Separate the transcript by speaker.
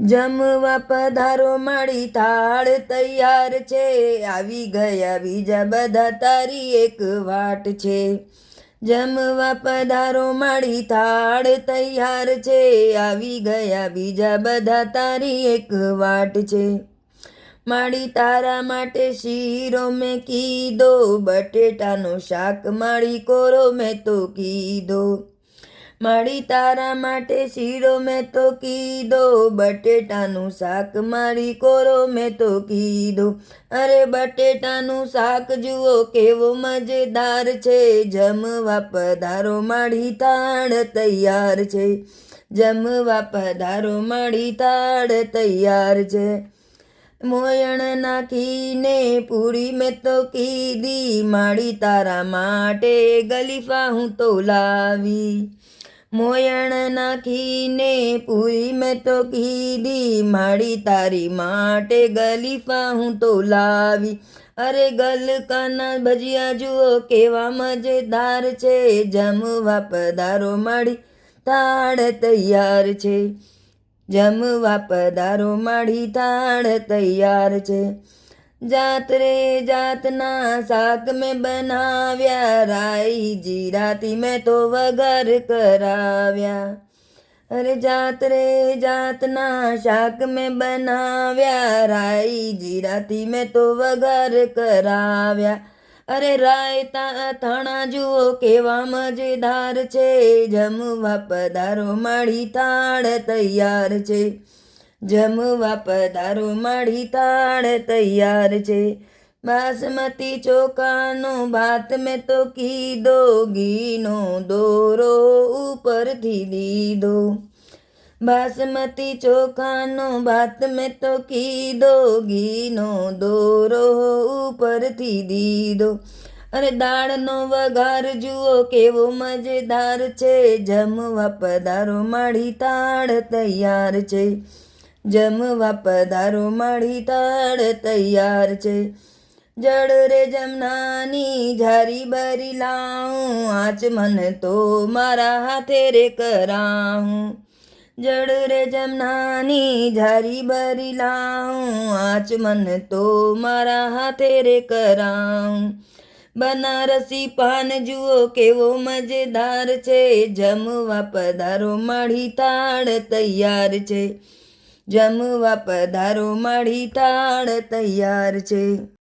Speaker 1: જમવા પધારો મારી થાળ તૈયાર છે, આવી ગયા બીજા બધા તારી એક વાટ છે. જમવા પધારો મારી થાળ તૈયાર છે, આવી ગયા બીજા બધા તારી એક વાટ છે. માળી તારા માટે શીરો મેં કીધો, બટેટાનું શાક માળી કોરો મેં તો કીધો. માળી તારા માટે શીરો મેં તો કીધો, બટેટાનું શાક મારી કોરો મેં તો કીધો. અરે બટેટાનું શાક જુઓ કેવો મજેદાર છે, જમવા પધારો માળી થાળ તૈયાર છે. જમવા પધારો માળી થાળ તૈયાર છે. મોયણ નાખીને પૂરી મેં તો કીધી, માળી તારા માટે ગલીફા હું તો લાવી. મોયણ નાખીને પૂરી મેં તો કીધી, માળી તારી માટે ગલીફા હું તો લાવી. અરે ગલકાના ભજીયા જુઓ કેવા મજેદાર છે, જમવા પધારો માળી થાળ તૈયાર છે. જમવા પધારો માળી થાળ તૈયાર છે. જાત રે જાતના શાક મેં બનાવ્યા, રાઈ જીરાથી મેં તો વઘાર કરાવ્યા. અરે જાત રે જાતના શાક મેં બનાવ્યા, રાઈ જીરાથી મેં તો વઘાર કરાવ્યા. અરે રાયતા અથાણા જુઓ કેવા મજેદાર છે, જમવા પધારો માળી થાળ તૈયાર છે. જમવા પધારો માળી થાળ તૈયાર છે. બાસમતી ચોખાનો ભાત મેં તો કીધો, ઘીનો દોરો ઉપરથી દીધો. બાસમતી ચોખાનો ભાત મેં તો કીધો, ઘીનો દોરો ઉપરથી દીધો. અરે દાળનો વઘાર જુઓ કેવો મજેદાર છે, જમવા પધારો માળી થાળ તૈયાર છે. જમવા પધારો માળી થાળ તૈયાર છે. જળ રે જમનાની ઝારી બરી લાવું, આચમન તો મારા હાથે રે કરાવું. જળ રે જમનાની ઝારી બરી લાવું, આચમન તો મારા હાથે રે કરાવું. બનારસી પાન જુઓ કેવો મજેદાર છે, જમવા પધારો માળી થાળ તૈયાર છે. જમવા પધારો માળી થાળ તૈયાર છે.